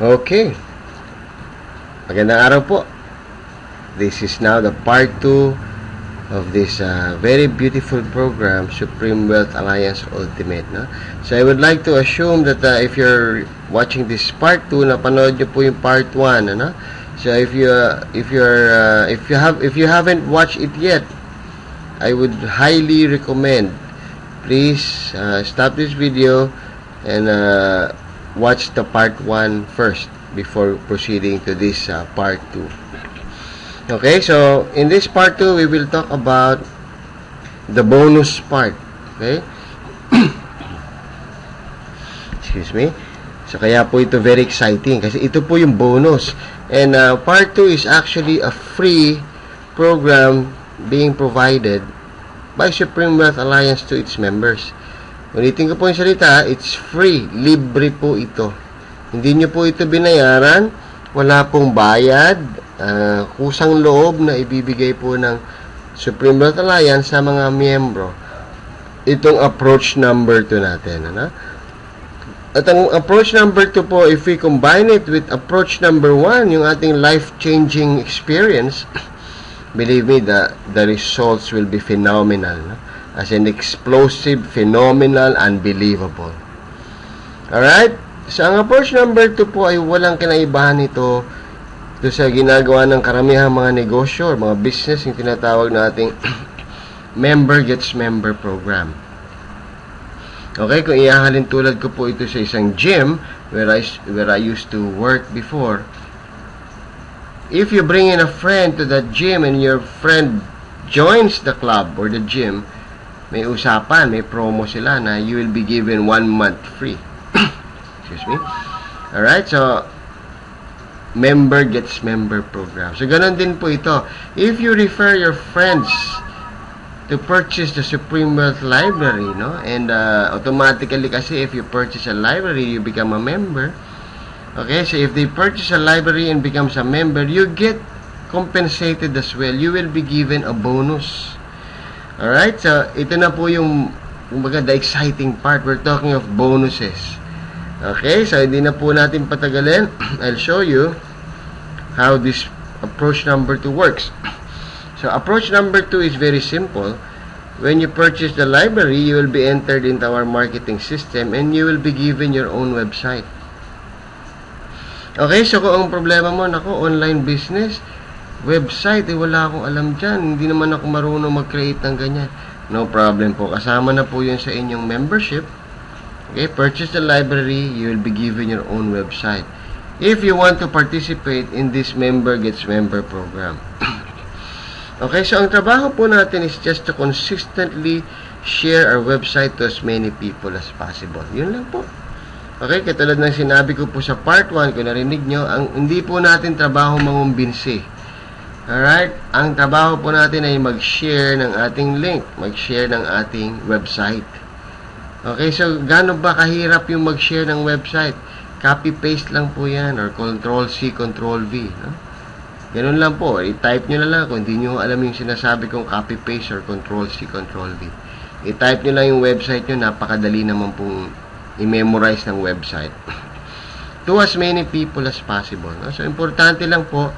Okay. Magandang araw po. This is now the part 2 of this very beautiful program, Supreme Wealth Alliance Ultimate. No? So I would like to assume that if you're watching this part 2, napanood nyo po yung part 1. Ano? So if you haven't watched it yet, I would highly recommend, please stop this video and watch the part 1 first before proceeding to this part 2. Okay, so in this part 2, we will talk about the bonus part. Okay? Excuse me. So kaya po ito very exciting kasi ito po yung bonus. And part 2 is actually a free program being provided by Supreme Wealth Alliance to its members. Ulitin ko po yung salita, it's free. Libre po ito. Hindi nyo po ito binayaran. Wala pong bayad. Kusang loob na ibibigay po ng Supreme Wealth Alliance sa mga miyembro. Itong approach number 2 natin. Ano? At ang approach number 2 po, if we combine it with approach number 1, yung ating life-changing experience, believe me, the results will be phenomenal. No? As an explosive, phenomenal, unbelievable. Alright? So, ang approach number 2 po ay walang kinaibahan ito sa ginagawa ng karamihang mga negosyo or mga business, yung tinatawag nating member gets member program. Okay? Kung ihahalin tulad ko po ito sa isang gym where I used to work before, if you bring in a friend to that gym and your friend joins the club or the gym, may usapan, may promo sila na you will be given 1 month free. Excuse me. Alright, so member gets member program. So, ganun din po ito. If you refer your friends to purchase the Supreme Wealth Library, no? And automatically kasi if you purchase a library, you become a member. Okay, so if they purchase a library and becomes a member, you get compensated as well. You will be given a bonus. Alright, so ito na po yung the exciting part. We're talking of bonuses. Okay, so hindi na po natin patagalin. I'll show you how this approach number 2 works. So approach number 2 is very simple. When you purchase the library, you will be entered into our marketing system and you will be given your own website. Okay, so kung ang problema mo, nako, online business, website, wala akong alam dyan. Hindi naman ako marunong mag-create ng ganyan. No problem po. Kasama na po yun sa inyong membership. Okay, purchase the library, you will be given your own website. If you want to participate in this member gets member program. Okay, so ang trabaho po natin is just to consistently share our website to as many people as possible. Yun lang po. Okay, katulad ng sinabi ko po sa part 1, kung narinig nyo, hindi po natin trabaho mangumbinsi. Alright? Ang trabaho po natin ay mag-share ng ating link, mag-share ng ating website. Okay, so gaano ba kahirap yung mag-share ng website? Copy-paste lang po yan or Control-C, Control-V. No? Ganun lang po. I-type nyo na lang kung hindi nyo alam yung sinasabi kong copy-paste or Control-C, Control-V. I-type nyo lang yung website nyo. Napakadali naman pong i-memorize ng website. To as many people as possible. No? So, importante lang po,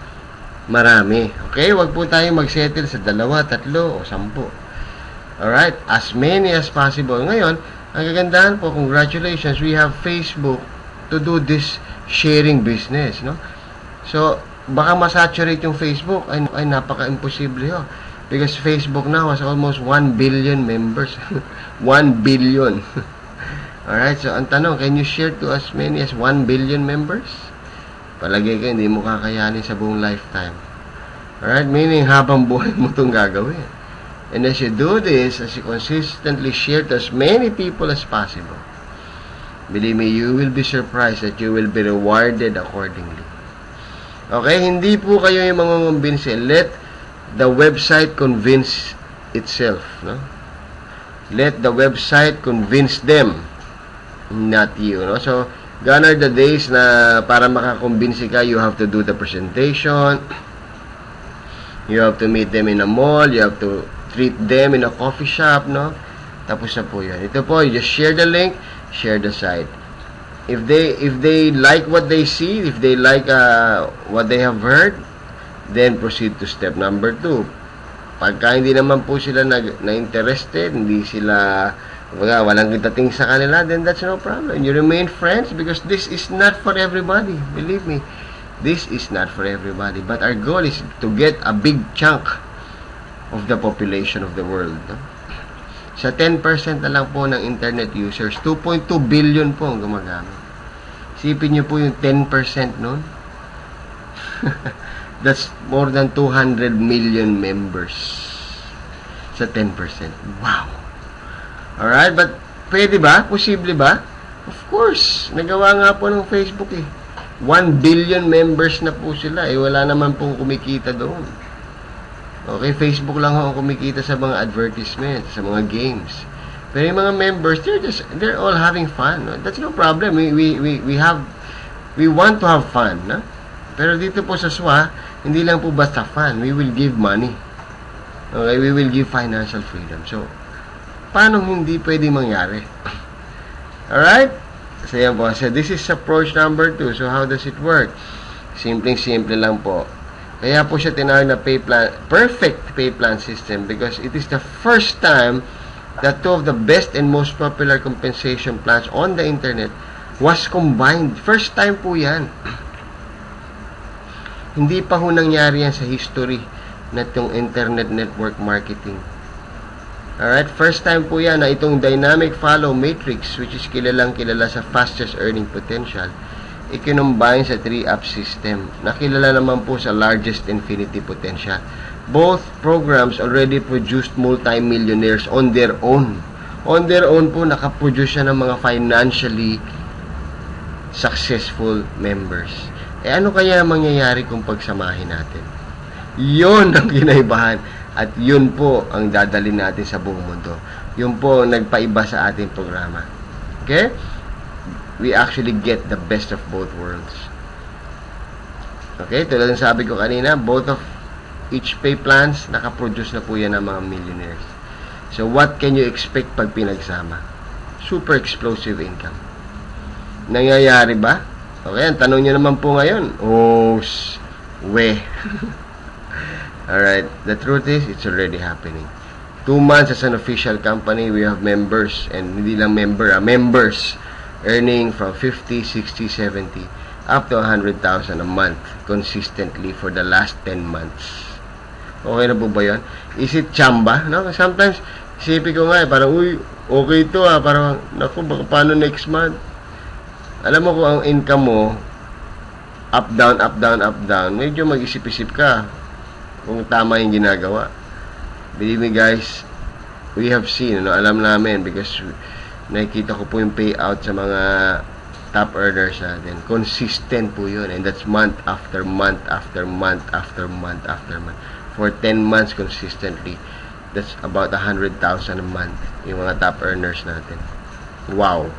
marami. Okay? Huwag po tayo mag-settle sa 2, 3, o 10. Alright? As many as possible. Ngayon, ang kagandahan po, congratulations, we have Facebook to do this sharing business, no? So, baka masaturate yung Facebook, ay napaka-imposible yun. Because Facebook now has almost 1 billion members. 1 billion. Alright, so ang tanong, can you share to as many as 1 billion members? Palagay ka, hindi mo kakayanin sa buong lifetime. Alright, meaning habang buhay mo itong gagawin. And as you do this, as you consistently share to as many people as possible, believe me, you will be surprised that you will be rewarded accordingly. Okay, hindi po kayo yung mangungumbinsi. Let the website convince itself. No? Let the website convince them, not you. No? So, gone are the days na para makakumbinsi ka, you have to do the presentation, you have to meet them in a mall, you have to treat them in a coffee shop, no? Tapos na po yun. Ito po, you just share the link, share the site. if they like what they see, if they like what they have heard, then proceed to step number 2. Pagka hindi naman po sila na-interested, hindi sila walang dating sa kanila, then that's no problem. You remain friends because this is not for everybody. Believe me, this is not for everybody. But our goal is to get a big chunk of the population of the world. No? Sa 10% na lang po ng internet users, 2.2 billion po ang gumagamit. Isipin nyo po yung 10% nun. That's more than 200 million members sa 10%. Wow! Alright, but pwede ba? Posible ba? Of course. Nagawa nga po ng Facebook eh. 1 billion members na po sila. Wala naman pong kumikita doon. Okay, Facebook lang ako kumikita sa mga advertisements, sa mga games. Pero yung mga members, they're all having fun. No? That's no problem. We want to have fun. No? Pero dito po sa SWA, hindi lang po basta fun. We will give money. Okay, we will give financial freedom. So, paano hindi pwedeng mangyari? Alright? So, yan po. So, this is approach number 2. So, how does it work? Simpleng-simple lang po. Kaya po siya tinawag na perfect pay plan system because it is the first time that 2 of the best and most popular compensation plans on the internet was combined. First time po yan. Hindi pa ho nangyari yan sa history na itong internet network marketing. Alright, first time po yan na itong dynamic follow matrix, which is kilala sa fastest earning potential, ikinumbine sa 3-up system. Nakilala naman po sa largest infinity potential. Both programs already produced multi-millionaires on their own. On their own po, nakaproduce siya ng mga financially successful members. Ano kaya mangyayari kung pagsamahin natin? Yun ang kinaibahan at yun po ang dadalhin natin sa buong mundo. Yun po ang nagpaiba sa ating programa. Okay? We actually get the best of both worlds. Okay? Tulad ng sabi ko kanina, both of each pay plans, nakaproduce na po yan ng mga millionaires. So, what can you expect pag pinagsama? Super explosive income. Nangyayari ba? Okay, ang tanong nyo naman po ngayon, Alright, the truth is, it's already happening. 2 months as an official company, we have members, and hindi lang members, earning from 50, 60, 70, up to 100,000 a month, consistently for the last 10 months. Okay na po ba yun? Is it chamba? No? Sometimes, isipin ko nga, parang, okay ito parang, naku, baka paano next month? Alam mo kung ang income mo, up, down, up, down, up, down, medyo mag-isip-isip ka kung tama yung ginagawa. Believe me guys, we have seen, alam namin, because nakikita ko po yung payout sa mga top earners natin. Consistent po yun, and that's month after month, after month, after month, after month. For 10 months consistently, that's about 100,000 a month, yung mga top earners natin. Wow!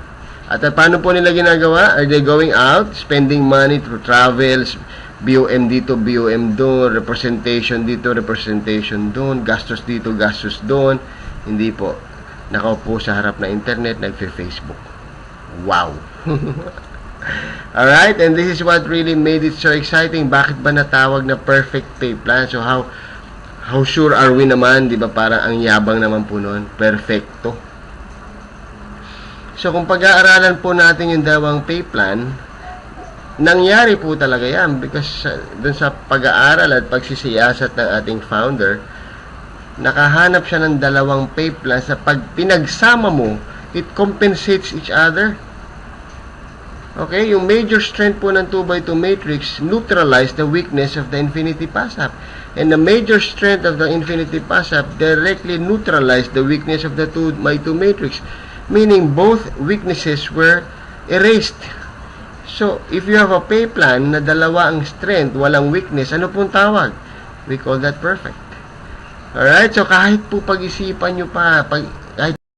At paano po nila ginagawa? Are they going out, spending money through travels, BOM dito, BOM doon, representation dito, representation doon, gastos dito, gastos doon? Hindi po. Nakaupo sa harap na internet, nagfe-Facebook. Wow! Alright, and this is what really made it so exciting. Bakit ba natawag na perfect pay plan? So how sure are we naman? Di ba parang ang yabang naman po nun? Perfecto. So, kung pag-aaralan po natin yung dalawang pay plan, nangyari po talaga yan because dun sa pag-aaral at pagsisiyasat ng ating founder, nakahanap siya ng dalawang pay plan sa pag pinagsama mo, it compensates each other. Okay? Yung major strength po ng 2x2 matrix neutralize the weakness of the infinity pass-up. And the major strength of the infinity pass-up directly neutralize the weakness of the 2x2 matrix. Meaning both weaknesses were erased. So, if you have a pay plan na dalawa ang strength, walang weakness, ano pong tawag? We call that perfect. Alright? So, kahit po pag-isipan nyo pa,